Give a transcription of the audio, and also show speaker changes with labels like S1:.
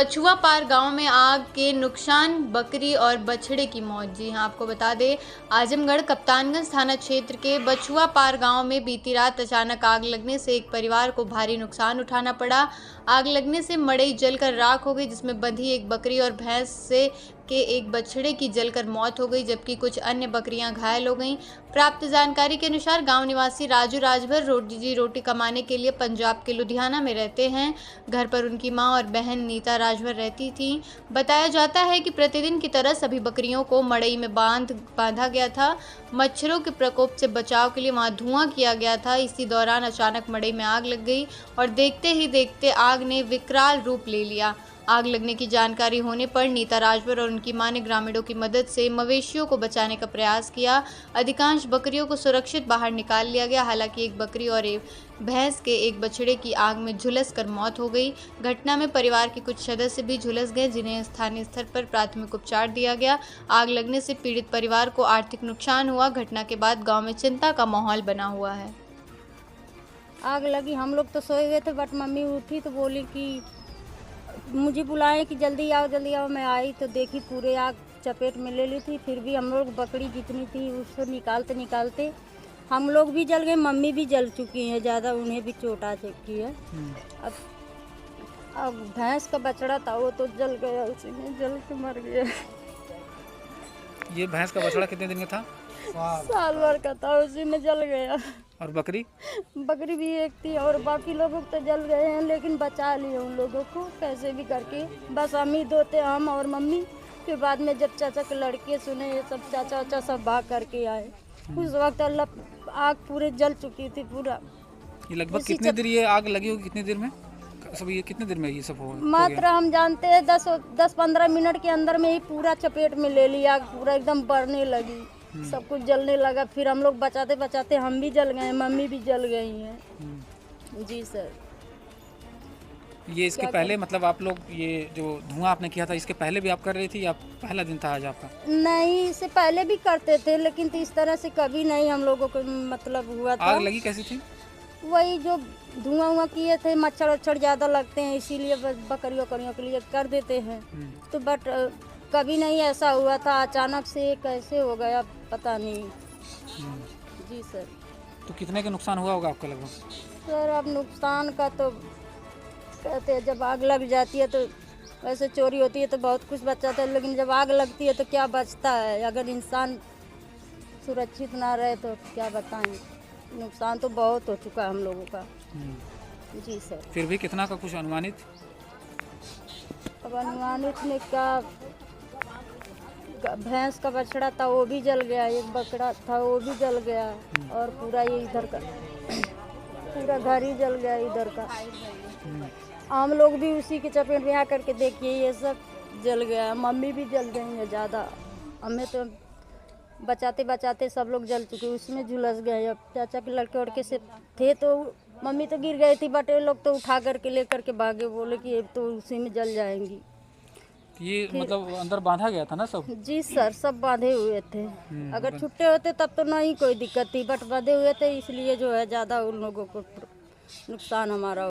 S1: बछुआ पार गांव में आग के नुकसान, बकरी और बछड़े की मौत। जी हां, आपको बता दें, आजमगढ़ कप्तानगंज थाना क्षेत्र के बछुआ पार गांव में बीती रात अचानक आग लगने से एक परिवार को भारी नुकसान उठाना पड़ा। आग लगने से मड़ई जलकर राख हो गई, जिसमें बंधी एक बकरी और भैंस से के एक बछड़े की जलकर मौत हो गई, जबकि कुछ अन्य बकरियां घायल हो गईं। प्राप्त जानकारी के अनुसार गांव निवासी राजू राजभर रोटी कमाने के लिए पंजाब के लुधियाना में रहते हैं। घर पर उनकी मां और बहन नीता राजभर रहती थी। बताया जाता है कि प्रतिदिन की तरह सभी बकरियों को मड़ई में बांधा गया था। मच्छरों के प्रकोप से बचाव के लिए वहां धुआं किया गया था। इसी दौरान अचानक मड़ई में आग लग गई और देखते ही देखते आग ने विकराल रूप ले लिया। आग लगने की जानकारी होने पर नीता राजभर और उनकी मां ने ग्रामीणों की मदद से मवेशियों को बचाने का प्रयास किया। अधिकांश बकरियों को सुरक्षित बाहर निकाल लिया गया। हालांकि एक बकरी और एक भैंस के एक बछड़े की आग में झुलस कर मौत हो गई। घटना में परिवार के कुछ सदस्य भी झुलस गए, जिन्हें स्थानीय स्तर पर प्राथमिक उपचार दिया गया। आग लगने से पीड़ित परिवार को आर्थिक नुकसान हुआ। घटना के बाद गाँव में चिंता का माहौल बना हुआ है।
S2: आग लगी, हम लोग तो सोए हुए थे, बट मम्मी उठी तो बोली कि मुझे बुलाएं कि जल्दी आओ जल्दी आओ। मैं आई तो देखी पूरे आग चपेट में ले ली थी। फिर भी हम लोग बकरी जितनी थी उसको निकालते निकालते हम लोग भी जल गए, मम्मी भी जल चुकी हैं, ज़्यादा उन्हें भी चोट आ चुकी है। अब भैंस का बछड़ा था वो तो जल गया, उसी में जल के मर गया।
S3: ये भैंस का बछड़ा कितने दिन का था?
S2: साल भर का था, उसी में जल गया।
S3: और बकरी?
S2: बकरी भी एक थी और बाकी लोगों को तो जल गए हैं, लेकिन बचा लिए उन लोगों को कैसे भी करके। बस हम ही दो थे, हम और मम्मी। फिर बाद में जब चाचा के लड़के सुने, ये सब चाचा वाचा सब भाग करके आए। उस वक्त अल्लाह आग पूरे जल चुकी थी पूरा।
S3: ये लगभग कितनी देर ये आग लगी होगी? कितनी देर में सब ये कितने देर में ये सब हो
S2: मात्र हम जानते हैं 10-15 मिनट के अंदर में ही पूरा चपेट में ले लिया। पूरा एकदम बढ़ने लगी, सब कुछ जलने लगा। फिर हम लोग बचाते बचाते हम भी जल गए, मम्मी भी जल गई हैं। जी सर।
S3: ये इसके पहले मतलब आप लोग ये जो धुआं आपने किया था, इसके पहले भी आप कर रही थी या पहला दिन था आज आपका?
S2: नहीं, इससे पहले भी करते थे, लेकिन तो इस तरह से कभी नहीं हम लोगों को मतलब हुआ था।
S3: आग लगी कैसी थी?
S2: वही जो धुआं किए थे, मच्छर वच्छर ज़्यादा लगते हैं, इसीलिए बकरियों के लिए कर देते हैं। तो बट कभी नहीं ऐसा हुआ था, अचानक से कैसे हो गया पता नहीं। जी सर।
S3: तो कितने का नुकसान हुआ होगा आपका लगभग?
S2: सर अब नुकसान का तो कहते हैं, जब आग लग जाती है तो वैसे चोरी होती है तो बहुत कुछ बच जाता है, लेकिन जब आग लगती है तो क्या बचता है? अगर इंसान सुरक्षित ना रहे तो क्या बताएं। नुकसान तो बहुत हो चुका है हम लोगों का। जी सर।
S3: फिर भी कितना का कुछ अनुमानित?
S2: अब अनुमानित में क्या, भैंस का बछड़ा था वो भी जल गया, एक बकरा था वो भी जल गया, और पूरा ये इधर का पूरा घर ही जल गया इधर का। हम लोग भी उसी के चपेट में आकर के देखिए ये सब जल गया। मम्मी भी जल गई है ज़्यादा, हमें तो बचाते बचाते सब लोग जल चुके, उसमें झुलस गए। अब चाचा के लड़के वड़के से थे तो मम्मी तो गिर गई थी, बट ये लोग तो उठा करके लेकर के भागे, बोले कि ये तो उसी में जल जाएंगी।
S3: ये मतलब अंदर बांधा गया था ना सब?
S2: जी सर, सब बांधे हुए थे। अगर छुट्टे होते तब तो नहीं कोई दिक्कत थी, बट बांधे हुए थे, इसलिए जो है ज़्यादा उन लोगों को नुकसान हमारा